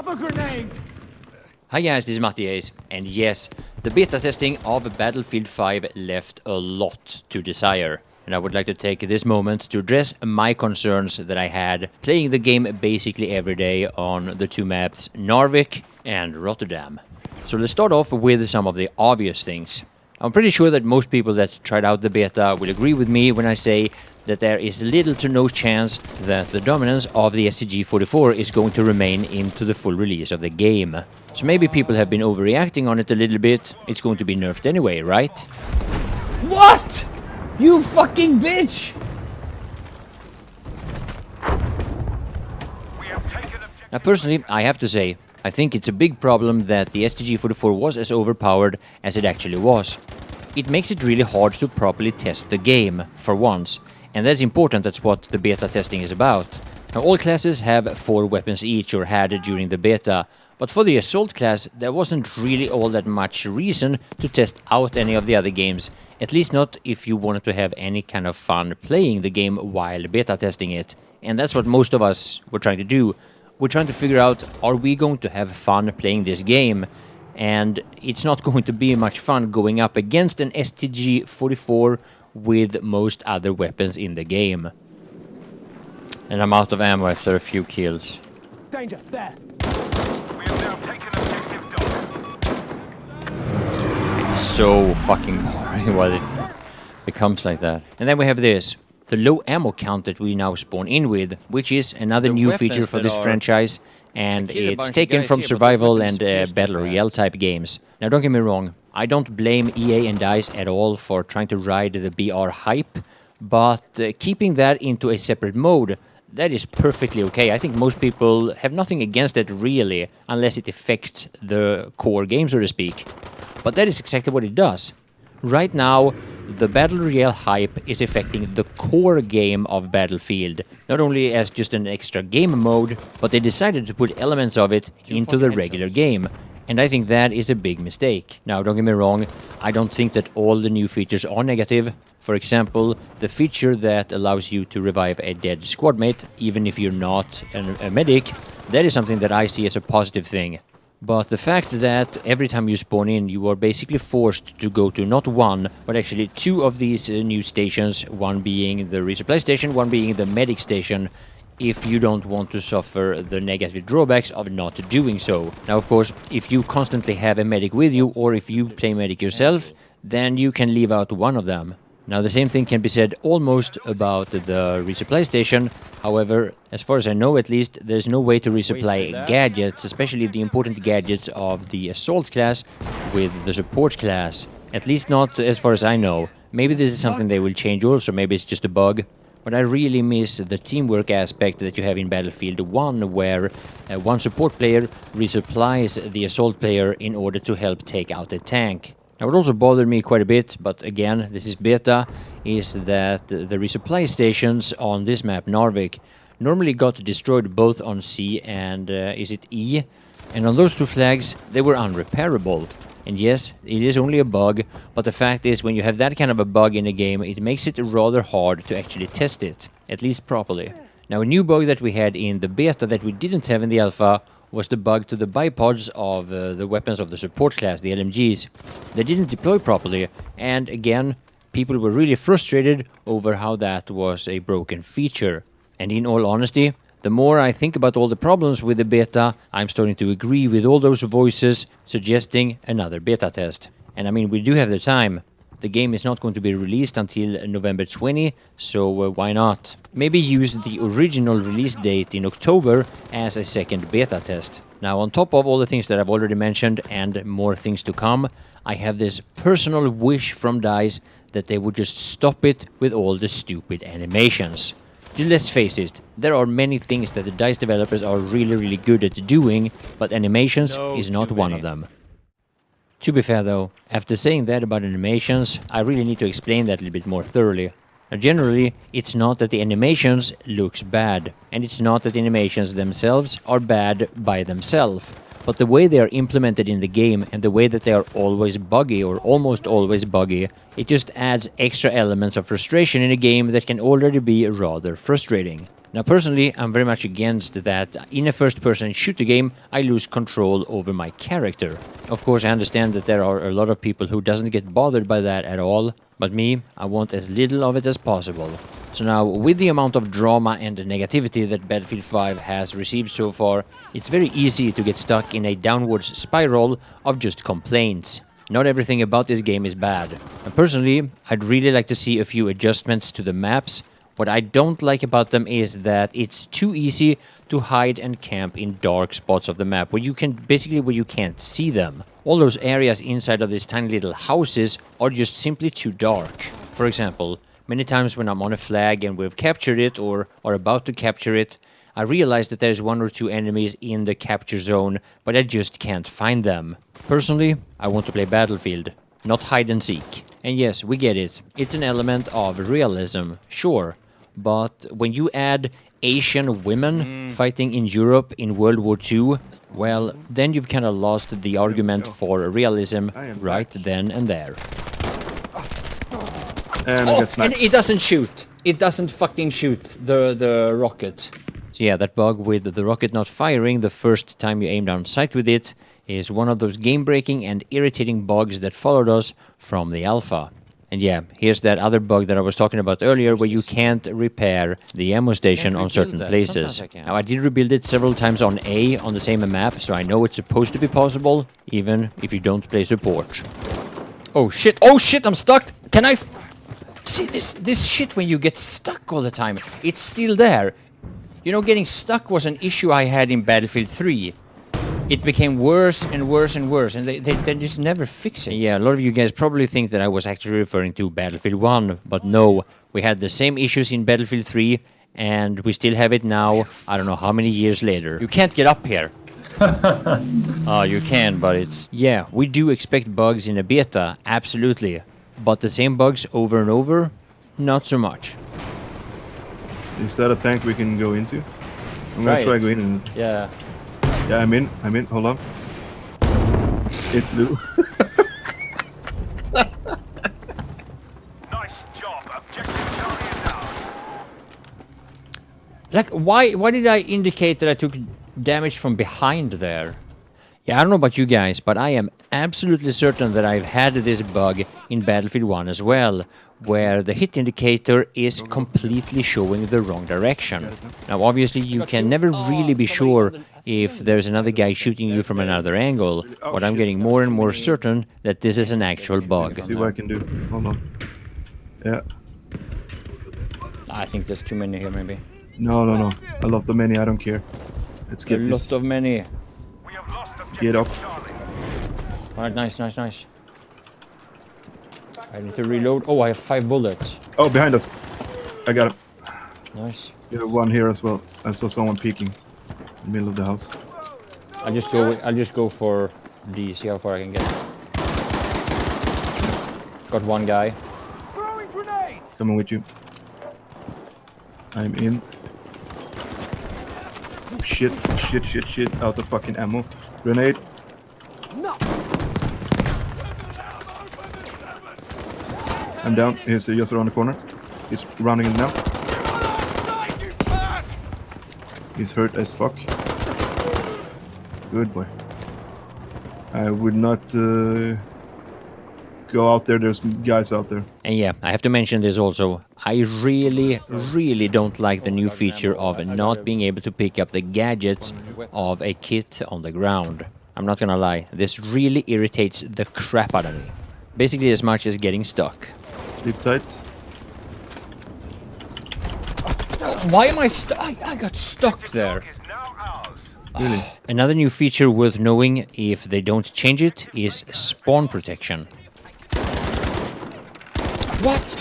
Have a grenade! Hi guys, this is Mattias, and yes, the beta testing of Battlefield 5 left a lot to desire. And I would like to take this moment to address my concerns that I had playing the game basically every day on the two maps Narvik and Rotterdam. So let's start off with some of the obvious things. I'm pretty sure that most people that tried out the beta will agree with me when I say that there is little to no chance that the dominance of the STG-44 is going to remain into the full release of the game. So maybe people have been overreacting on it a little bit. It's going to be nerfed anyway, right? What? You fucking bitch! Now personally, I have to say, I think it's a big problem that the STG-44 was as overpowered as it actually was. It makes it really hard to properly test the game, for once. And that's important, that's what the beta testing is about. Now all classes have 4 weapons each, or had during the beta. But for the Assault class, there wasn't really all that much reason to test out any of the other games. At least not if you wanted to have any kind of fun playing the game while beta testing it. And that's what most of us were trying to do. We're trying to figure out, are we going to have fun playing this game? And it's not going to be much fun going up against an STG-44 with most other weapons in the game. And I'm out of ammo after a few kills. Danger, there! We have now taken objective Dog. It's so fucking boring while it becomes like that. And then we have this. The low ammo count that we now spawn in with, which is another new feature for this franchise, and it's taken from survival and battle royale type games. Now don't get me wrong, I don't blame EA and DICE at all for trying to ride the BR hype, but keeping that into a separate mode, that is perfectly okay. I think most people have nothing against it really, unless it affects the core game, so to speak. But that is exactly what it does. Right now, the Battle Royale hype is affecting the core game of Battlefield, not only as just an extra game mode, but they decided to put elements of it into the regular game. And I think that is a big mistake. Now, don't get me wrong, I don't think that all the new features are negative. For example, the feature that allows you to revive a dead squadmate, even if you're not a medic, that is something that I see as a positive thing. But the fact that every time you spawn in, you are basically forced to go to not one, but actually 2 of these new stations, one being the resupply station, one being the medic station, if you don't want to suffer the negative drawbacks of not doing so. Now, of course, if you constantly have a medic with you, or if you play medic yourself, then you can leave out one of them. Now, the same thing can be said almost about the resupply station. However, as far as I know at least, there's no way to resupply gadgets, especially the important gadgets of the Assault class with the Support class. At least not as far as I know. Maybe this is something they will change also, maybe it's just a bug. But I really miss the teamwork aspect that you have in Battlefield 1, where one support player resupplies the Assault player in order to help take out a tank. Now, what also bothered me quite a bit, but again, this is beta, is that the resupply stations on this map, Narvik, normally got destroyed both on C and, is it E? And on those 2 flags, they were unrepairable. And yes, it is only a bug, but the fact is, when you have that kind of a bug in a game, it makes it rather hard to actually test it, at least properly. Now, a new bug that we had in the beta that we didn't have in the alpha was the bug to the bipods of the weapons of the support class, the LMGs. They didn't deploy properly, and again, people were really frustrated over how that was a broken feature. And in all honesty, the more I think about all the problems with the beta, I'm starting to agree with all those voices suggesting another beta test. And I mean, we do have the time. The game is not going to be released until November 20, so why not? Maybe use the original release date in October as a second beta test. Now, on top of all the things that I've already mentioned and more things to come, I have this personal wish from DICE that they would just stop it with all the stupid animations. Let's face it, there are many things that the DICE developers are really good at doing, but animations is not one of them. To be fair though, after saying that about animations, I really need to explain that a little bit more thoroughly. Now, generally, it's not that the animations looks bad, and it's not that the animations themselves are bad by themselves, but the way they are implemented in the game and the way that they are always buggy or almost always buggy, it just adds extra elements of frustration in a game that can already be rather frustrating. Now, personally, I'm very much against that. In a first-person shooter game, I lose control over my character. Of course, I understand that there are a lot of people who doesn't get bothered by that at all, but me, I want as little of it as possible. So now, with the amount of drama and negativity that Battlefield 5 has received so far, it's very easy to get stuck in a downwards spiral of just complaints. Not everything about this game is bad. And personally, I'd really like to see a few adjustments to the maps. What I don't like about them is that it's too easy to hide and camp in dark spots of the map where you can't see them. All those areas inside of these tiny little houses are just simply too dark. For example, many times when I'm on a flag and we've captured it or are about to capture it, I realize that there's 1 or 2 enemies in the capture zone, but I just can't find them. Personally, I want to play Battlefield, not hide and seek. And yes, we get it. It's an element of realism, sure. But when you add Asian women fighting in Europe in World War II, well, then you've kind of lost the argument for realism right then and there. And it doesn't shoot. It doesn't fucking shoot the rocket. So yeah, that bug with the rocket not firing the first time you aim down sight with it is one of those game-breaking and irritating bugs that followed us from the alpha. And yeah, here's that other bug that I was talking about earlier where you can't repair the ammo station on certain places. Now, I did rebuild it several times on A on the same map, so I know it's supposed to be possible, even if you don't play support. Oh shit, I'm stuck! Can I... See, this shit when you get stuck all the time, it's still there. You know, getting stuck was an issue I had in Battlefield 3. It became worse and worse and worse, and they just never fix it. Yeah, a lot of you guys probably think that I was actually referring to Battlefield 1, but no, we had the same issues in Battlefield 3, and we still have it now, I don't know how many years later. You can't get up here. Oh, you can, but it's... Yeah, we do expect bugs in a beta, absolutely. But the same bugs over and over, not so much. Is that a tank we can go into? I'm gonna try going in. Yeah. Yeah, I'm in. Hold on. It flew. Nice job. Objective Charlie is ours. Like, why did I indicate that I took damage from behind there? Yeah, I don't know about you guys, but I am absolutely certain that I've had this bug in Battlefield 1 as well, where the hit indicator is completely showing the wrong direction. Now, obviously, you can never really be sure if there's another guy shooting you from another angle, but I'm getting more and more certain that this is an actual bug. See what I can do. Hold on. Yeah. I think there's too many here, maybe. No. A lot of many, I don't care. Let's get A this. lot of many. We have lost objective Get up. Charlie. Alright, nice. I need to reload. Oh, I have 5 bullets. Oh, behind us. I got it. Nice. You have one here as well. I saw someone peeking in the middle of the house. I'll just go for D, see how far I can get. Got one guy. Throwing grenade. Coming with you. I'm in. Oh, shit. Out of fucking ammo. Grenade. I'm down. He's just around the corner. He's running in now. He's hurt as fuck. Good boy. I would not go out there. There's guys out there. And yeah, I have to mention this also. I really don't like the new feature of not being able to pick up the gadgets of a kit on the ground. I'm not gonna lie, this really irritates the crap out of me. Basically as much as getting stuck. Sleep tight. Why am I stuck? I got stuck there. Is now ours. Really? Another new feature worth knowing if they don't change it is spawn protection. What?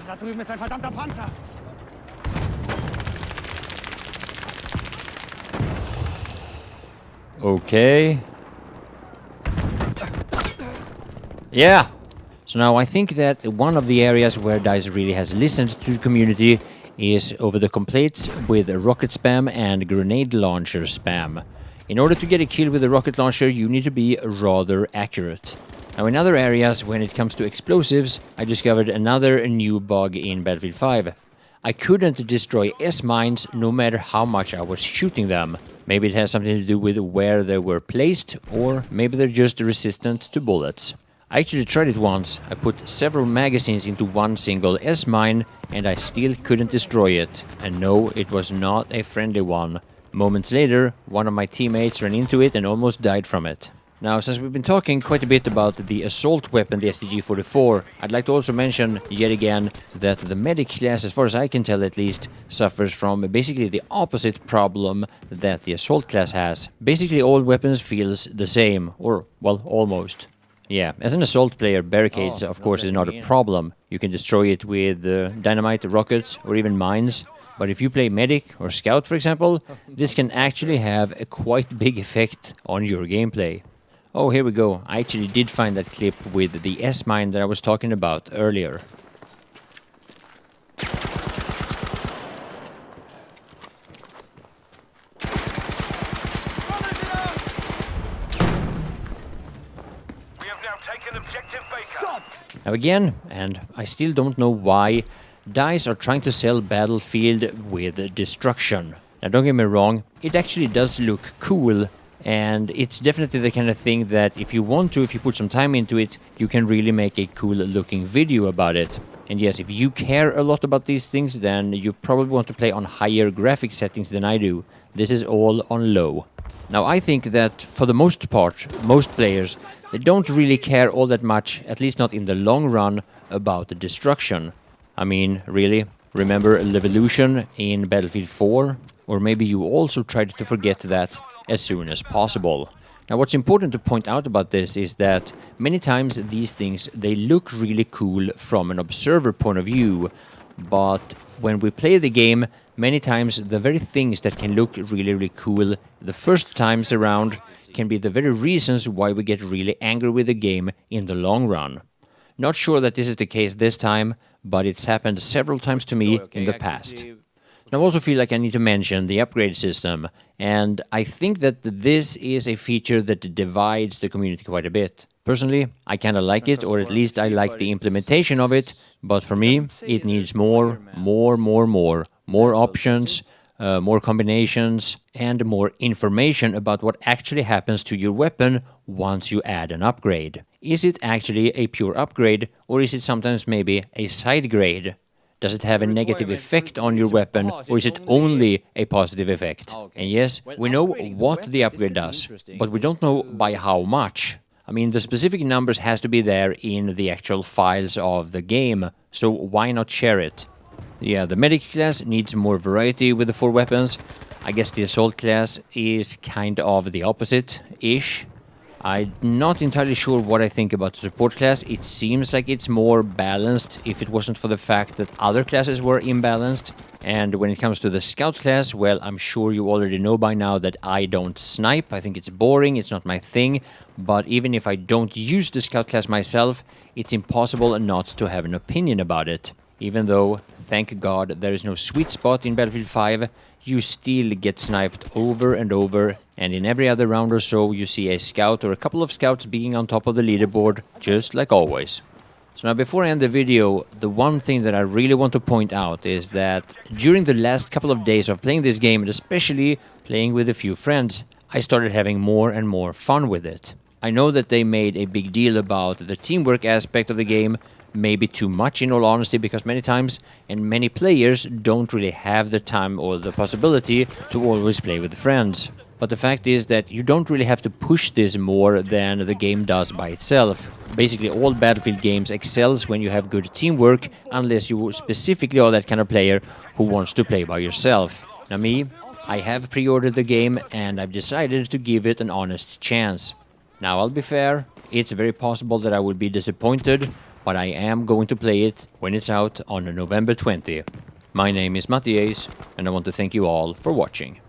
Da drüben ist ein verdammter Panzer. Okay. Yeah. So now I think that one of the areas where DICE really has listened to the community is over the complaints with rocket spam and grenade launcher spam. In order to get a kill with a rocket launcher, you need to be rather accurate. Now in other areas, when it comes to explosives, I discovered another new bug in Battlefield 5. I couldn't destroy S-mines no matter how much I was shooting them. Maybe it has something to do with where they were placed, or maybe they're just resistant to bullets. I actually tried it once. I put several magazines into one single S-mine and I still couldn't destroy it. And no, it was not a friendly one. Moments later, one of my teammates ran into it and almost died from it. Now, since we've been talking quite a bit about the assault weapon, the STG-44, I'd like to also mention yet again that the medic class, as far as I can tell at least, suffers from basically the opposite problem that the assault class has. Basically all weapons feels the same, or, well, almost. Yeah, as an assault player, barricades, of course, is not a problem. You can destroy it with dynamite, rockets, or even mines. But if you play medic or scout, for example, this can actually have a quite big effect on your gameplay. Oh, here we go. I actually did find that clip with the S-mine that I was talking about earlier. We have now taken objective Baker. Now again, and I still don't know why, DICE are trying to sell Battlefield with destruction. Now don't get me wrong, it actually does look cool, and it's definitely the kind of thing that if you want to, if you put some time into it, you can really make a cool looking video about it. And yes, if you care a lot about these things, then you probably want to play on higher graphics settings than I do. This is all on low. Now I think that for the most part, most players, they don't really care all that much, at least not in the long run, about the destruction. I mean, really? Remember Levolution in Battlefield 4? Or maybe you also tried to forget that as soon as possible. Now what's important to point out about this is that many times these things, they look really cool from an observer point of view, but when we play the game, many times the very things that can look really cool the first times around can be the very reasons why we get really angry with the game in the long run. Not sure that this is the case this time, but it's happened several times to me in the past. I also feel like I need to mention the upgrade system, and I think that this is a feature that divides the community quite a bit. Personally, I kinda like it, or at least I like the implementation of it, but for me, it needs more options, more combinations, and more information about what actually happens to your weapon once you add an upgrade. Is it actually a pure upgrade, or is it sometimes maybe a side grade? Does it have a negative effect on your weapon, or is it only a positive effect? And yes, we know what the upgrade does, but we don't know by how much. I mean, the specific numbers has to be there in the actual files of the game, so why not share it? Yeah, the medic class needs more variety with the 4 weapons. I guess the assault class is kind of the opposite-ish. I'm not entirely sure what I think about the support class. It seems like it's more balanced if it wasn't for the fact that other classes were imbalanced. And when it comes to the scout class, well, I'm sure you already know by now that I don't snipe. I think it's boring, it's not my thing. But even if I don't use the scout class myself, it's impossible not to have an opinion about it. Even though, thank God, there is no sweet spot in Battlefield 5, you still get sniped over and over, and in every other round or so you see a scout or a couple of scouts being on top of the leaderboard, just like always. So now before I end the video, the one thing that I really want to point out is that during the last couple of days of playing this game, and especially playing with a few friends, I started having more and more fun with it. I know that they made a big deal about the teamwork aspect of the game, maybe too much in all honesty, because many times and many players don't really have the time or the possibility to always play with friends. But the fact is that you don't really have to push this more than the game does by itself. Basically all Battlefield games excels when you have good teamwork, unless you specifically are that kind of player who wants to play by yourself. Now me, I have pre-ordered the game and I've decided to give it an honest chance. Now I'll be fair, it's very possible that I will be disappointed, but I am going to play it when it's out on November 20th. My name is Mattias, and I want to thank you all for watching.